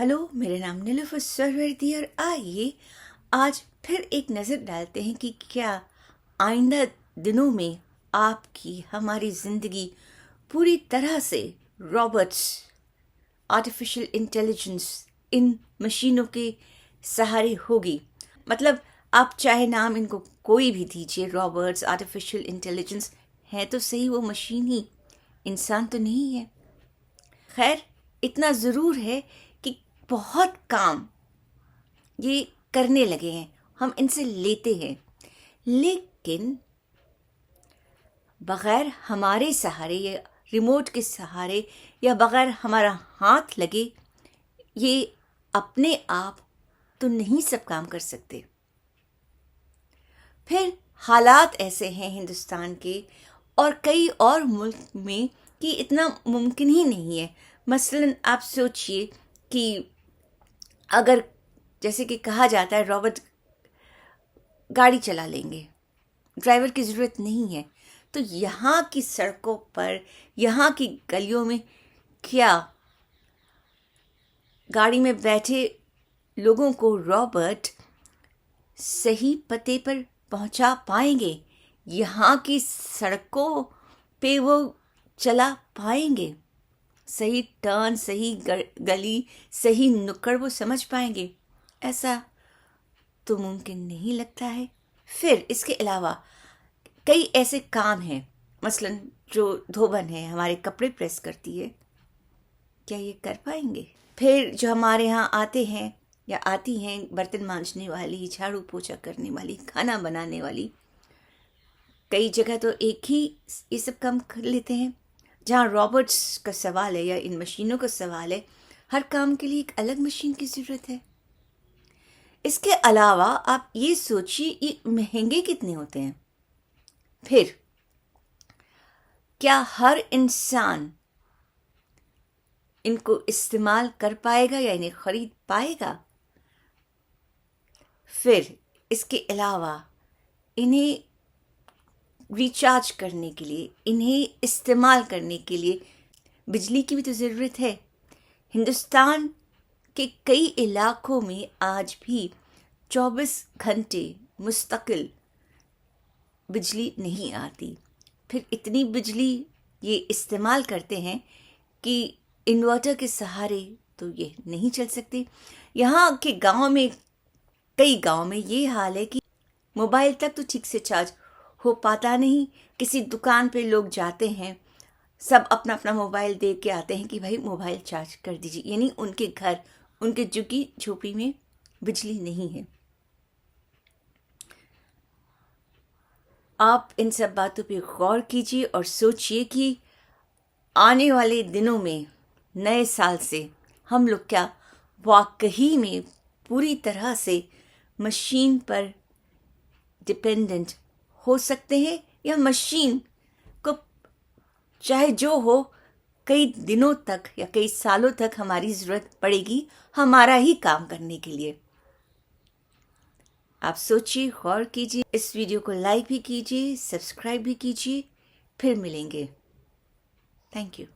Hello, मेरा नाम नीलुफर सरवर्दी और आइए आज फिर एक नज़र डालते हैं कि क्या आइंदा दिनों में आपकी हमारी ज़िंदगी पूरी तरह से रॉबोट्स, आर्टिफिशियल इंटेलिजेंस, इन मशीनों के सहारे होगी। मतलब आप चाहे नाम इनको कोई भी दीजिए, रॉबोट्स, आर्टिफिशियल इंटेलिजेंस, है तो सही वो मशीन ही, इंसान तो नहीं है। खैर, इतना ज़रूर है कि बहुत काम ये करने लगे हैं, हम इनसे लेते हैं, लेकिन बग़ैर हमारे सहारे या रिमोट के सहारे या बग़ैर हमारा हाथ लगे ये अपने आप तो नहीं सब काम कर सकते। फिर हालात ऐसे हैं हिंदुस्तान के और कई और मुल्क में कि इतना मुमकिन ही नहीं है। मसलन आप सोचिए कि अगर जैसे कि कहा जाता है रॉबोट गाड़ी चला लेंगे, ड्राइवर की ज़रूरत नहीं है, तो यहाँ की सड़कों पर, यहाँ की गलियों में क्या गाड़ी में बैठे लोगों को रॉबोट सही पते पर पहुंचा पाएंगे? यहाँ की सड़कों पे वो चला पाएंगे? सही टर्न, सही गली, सही नुक्कड़ वो समझ पाएंगे? ऐसा तो मुमकिन नहीं लगता है। फिर इसके अलावा कई ऐसे काम हैं, मसलन जो धोबन है, हमारे कपड़े प्रेस करती है, क्या ये कर पाएंगे? फिर जो हमारे यहाँ आते हैं या आती हैं बर्तन मांजने वाली, झाड़ू पोछा करने वाली, खाना बनाने वाली, कई जगह तो एक ही ये सब काम कर लेते हैं। जहाँ रॉबोट्स का सवाल है या इन मशीनों का सवाल है, हर काम के लिए एक अलग मशीन की ज़रूरत है। इसके अलावा आप ये सोचिए ये महंगे कितने होते हैं। फिर क्या हर इंसान इनको इस्तेमाल कर पाएगा या इन्हें खरीद पाएगा? फिर इसके अलावा इन्हें रिचार्ज करने के लिए, इन्हें इस्तेमाल करने के लिए बिजली की भी तो ज़रूरत है। हिंदुस्तान के कई इलाकों में आज भी 24 घंटे मुस्तकिल बिजली नहीं आती। फिर इतनी बिजली ये इस्तेमाल करते हैं कि इन्वर्टर के सहारे तो ये नहीं चल सकते। यहाँ के गांव में, कई गांव में ये हाल है कि मोबाइल तक तो ठीक से चार्ज हो पाता नहीं। किसी दुकान पे लोग जाते हैं, सब अपना अपना मोबाइल दे के आते हैं कि भाई मोबाइल चार्ज कर दीजिए, यानी उनके घर, उनके झुग्गी झोपड़ी में बिजली नहीं है। आप इन सब बातों पे गौर कीजिए और सोचिए कि आने वाले दिनों में, नए साल से, हम लोग क्या वाकई में पूरी तरह से मशीन पर डिपेंडेंट हो सकते हैं, या मशीन को चाहे जो हो कई दिनों तक या कई सालों तक हमारी ज़रूरत पड़ेगी हमारा ही काम करने के लिए। आप सोचिए, गौर कीजिए, इस वीडियो को लाइक भी कीजिए, सब्सक्राइब भी कीजिए। फिर मिलेंगे। Thank you.